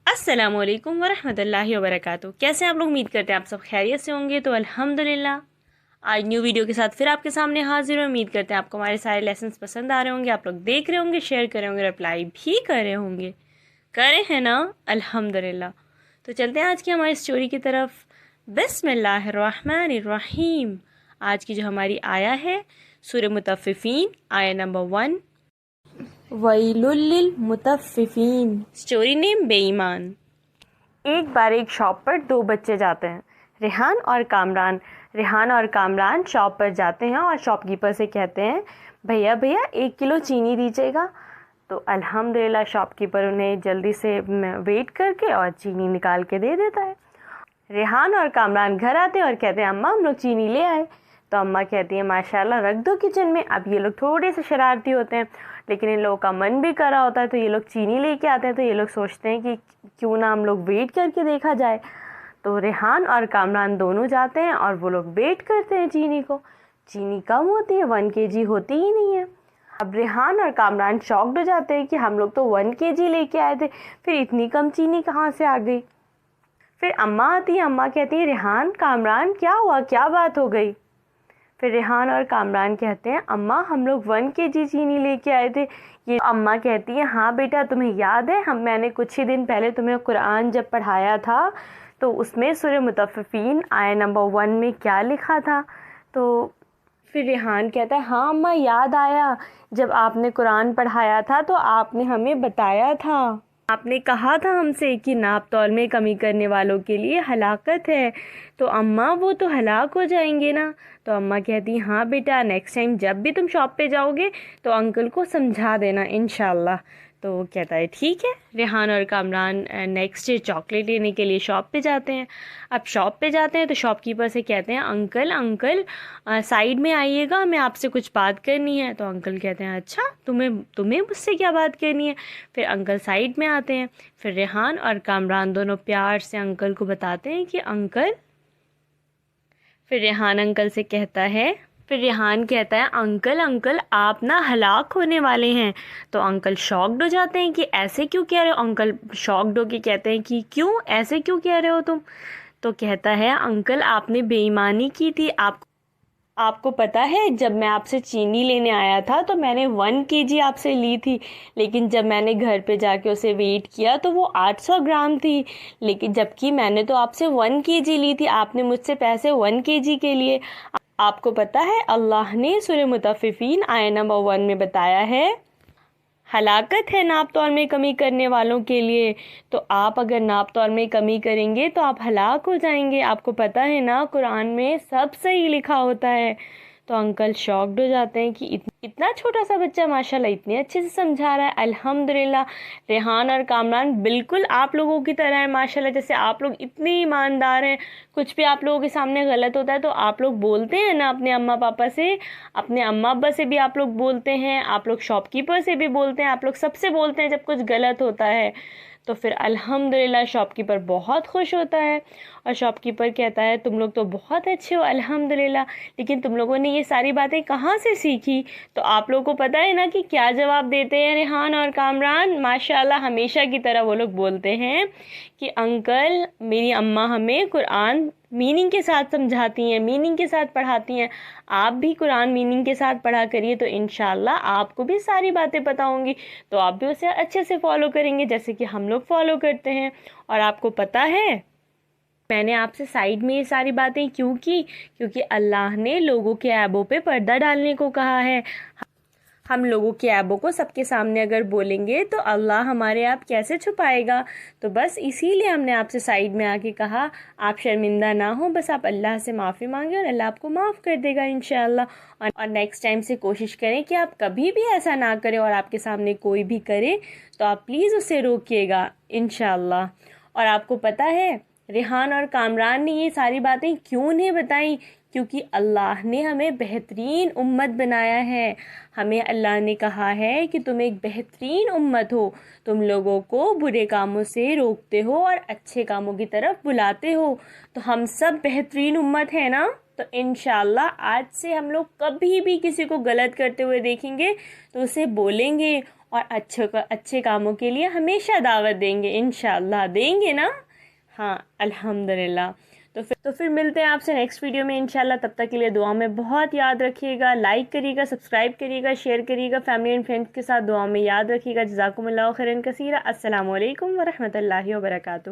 अस्सलाम वालेकुम वरहमतुल्लाहि वबरकातुहू। कैसे आप लोग? उम्मीद करते हैं आप सब खैरियत से होंगे। तो अल्हम्दुलिल्लाह आज न्यू वीडियो के साथ फिर आपके सामने हाजिर हूँ। उम्मीद करते हैं आपको हमारे सारे लेसन्स पसंद आ रहे होंगे, आप लोग देख रहे होंगे, शेयर कर रहे होंगे, रिप्लाई भी कर रहे होंगे। करे हैं ना? अल्हम्दुलिल्लाह। तो चलते हैं आज की हमारी स्टोरी की तरफ। बिस्मिल्लाहिर्रहमानिर्रहीम। आज की जो हमारी आया है सूरह मुतफ्फिफीन, आया नंबर 1। वैलुल लिल मुतफ्फिफीन। स्टोरी नेम बेईमान। एक बार एक शॉप पर दो बच्चे जाते हैं, रेहान और कामरान। रेहान और कामरान शॉप पर जाते हैं और शॉपकीपर से कहते हैं, भैया भैया 1 किलो चीनी दीजिएगा। तो अल्हम्दुलिल्लाह शॉपकीपर उन्हें जल्दी से वेट करके और चीनी निकाल के दे देता है। रेहान और कामरान घर आते हैं और कहते हैं, अम्मा हम लोग चीनी ले आए। तो अम्मा कहती है, माशाल्लाह रख दो किचन में। अब ये लोग थोड़े से शरारती होते हैं, लेकिन इन लोगों का मन भी कर रहा होता है, तो ये लोग चीनी लेके आते हैं। तो ये लोग सोचते हैं कि क्यों ना हम लोग वेट करके देखा जाए। तो रेहान और कामरान दोनों जाते हैं और वो लोग वेट करते हैं चीनी को। चीनी कम होती है, 1 kg होती ही नहीं है। अब रेहान और कामरान शॉक्ड हो जाते हैं कि हम लोग तो 1 kg लेके आए थे, फिर इतनी कम चीनी कहाँ से आ गई। फिर अम्मा आती है, अम्मा कहती है, रेहान कामरान क्या हुआ, क्या बात हो गई। फिर रेहान और कामरान कहते हैं, अम्मा हम लोग 1 kg चीनी लेके आए थे। ये अम्मा कहती है, हाँ बेटा तुम्हें याद है मैंने कुछ ही दिन पहले तुम्हें कुरान जब पढ़ाया था तो उसमें सूरह मुतफ्फिफीन आया नंबर 1 में क्या लिखा था। तो फिर रेहान कहता है, हाँ अम्मा याद आया, जब आपने कुरान पढ़ाया था तो आपने हमें बताया था, आपने कहा था हमसे कि नाप तौल में कमी करने वालों के लिए हलाकत है। तो अम्मा वो तो हलाक हो जाएंगे ना। तो अम्मा कहती, हाँ बेटा नेक्स्ट टाइम जब भी तुम शॉप पे जाओगे तो अंकल को समझा देना इंशाल्लाह। तो कहता है ठीक है। रेहान और कामरान नेक्स्ट डे चॉकलेट लेने के लिए शॉप पे जाते हैं। अब शॉप पे जाते हैं तो शॉपकीपर से कहते हैं, अंकल अंकल साइड में आइएगा, हमें आपसे कुछ बात करनी है। तो अंकल कहते हैं, अच्छा तुम्हें मुझसे क्या बात करनी है। फिर अंकल साइड में आते हैं। फिर रेहान और कामरान दोनों प्यार से अंकल को बताते हैं कि अंकल। फिर रेहान अंकल से कहता है, फिर रेहान कहता है, अंकल अंकल आप ना हलाक होने वाले हैं। तो अंकल शॉक्ड हो जाते हैं कि ऐसे क्यों कह रहे हो। अंकल शॉक्ड होके कहते हैं कि क्यों, ऐसे क्यों कह रहे हो तुम। तो कहता है, अंकल आपने बेईमानी की थी। आपको पता है जब मैं आपसे चीनी लेने आया था तो मैंने 1 kg आपसे ली थी, लेकिन जब मैंने घर पे जाके उसे वेट किया तो वो 800 ग्राम थी। लेकिन जबकि मैंने तो आपसे 1 kg ली थी, आपने मुझसे पैसे 1 kg के लिए। आपको पता है अल्लाह ने सूरह मुतफ्फिफीन आया नंबर 1 में बताया है, हलाकत है नाप तौल में कमी करने वालों के लिए। तो आप अगर नाप तौल में कमी करेंगे तो आप हलाक हो जाएंगे। आपको पता है ना कुरान में सब सही लिखा होता है। तो अंकल शॉक्ड हो जाते हैं कि इतना छोटा सा बच्चा माशाल्लाह इतने अच्छे से समझा रहा है। अल्हम्दुलिल्लाह रेहान और कामरान बिल्कुल आप लोगों की तरह है माशाल्लाह। जैसे आप लोग इतने ईमानदार हैं, कुछ भी आप लोगों के सामने गलत होता है तो आप लोग बोलते हैं ना अपने अम्मा पापा से, अपने अम्मा अब्बा से भी आप लोग बोलते हैं, आप लोग शॉपकीपर से भी बोलते हैं, आप लोग सबसे बोलते हैं जब कुछ गलत होता है। तो फिर अल्हम्दुलिल्लाह शॉपकीपर बहुत खुश होता है और शॉपकीपर कहता है, तुम लोग तो बहुत अच्छे हो अल्हम्दुलिल्लाह, लेकिन तुम लोगों ने ये सारी बातें कहाँ से सीखी। तो आप लोगों को पता है ना कि क्या जवाब देते हैं रेहान और कामरान। माशाल्लाह हमेशा की तरह वो लोग बोलते हैं कि अंकल मेरी अम्मा हमें कुरान मीनिंग के साथ समझाती हैं, मीनिंग के साथ पढ़ाती हैं, आप भी कुरान मीनिंग के साथ पढ़ा करिए तो इंशाल्लाह आपको भी सारी बातें पता होंगी, तो आप भी उसे अच्छे से फॉलो करेंगे जैसे कि हम लोग फॉलो करते हैं। और आपको पता है मैंने आपसे साइड में ये सारी बातें क्यों की, क्योंकि अल्लाह ने लोगों के ऐबों पे पर्दा डालने को कहा है। हम लोगों के ऐबों को सबके सामने अगर बोलेंगे तो अल्लाह हमारे ऐब कैसे छुपाएगा। तो बस इसीलिए हमने आपसे साइड में आके कहा, आप शर्मिंदा ना हो, बस आप अल्लाह से माफ़ी मांगे और अल्लाह आपको माफ़ कर देगा इंशाल्लाह। और नेक्स्ट टाइम से कोशिश करें कि आप कभी भी ऐसा ना करें, और आपके सामने कोई भी करे तो आप प्लीज़ उसे रोकिएगा इंशाल्लाह। और आपको पता है रेहान और कामरान ने ये सारी बातें क्यों नहीं बताई, क्योंकि अल्लाह ने हमें बेहतरीन उम्मत बनाया है। हमें अल्लाह ने कहा है कि तुम एक बेहतरीन उम्मत हो, तुम लोगों को बुरे कामों से रोकते हो और अच्छे कामों की तरफ बुलाते हो। तो हम सब बेहतरीन उम्मत है ना। تو انشاءاللہ آج سے ہم لوگ کبھی بھی کسی کو غلط کرتے ہوئے دیکھیں گے تو اسے بولیں گے اور اچھے کاموں کے لیے ہمیشہ دعوت دیں گے، انشاءاللہ دیں گے نا؟ ہاں الحمدللہ۔ تو پھر ملتے ہیں آپ سے نیکسٹ ویڈیو میں انشاءاللہ، تب تک کے لیے دعا میں بہت یاد رکھیے گا، لائک کریے گا، سبسکرائب کریے گا، شیئر کریے گا، فیملی اینڈ فرینڈس کے ساتھ دعا میں یاد رکھیے گا۔ جزاکم اللہ خیرا کثیرا۔ السلام علیکم ورحمۃ اللہ وبرکاتہ۔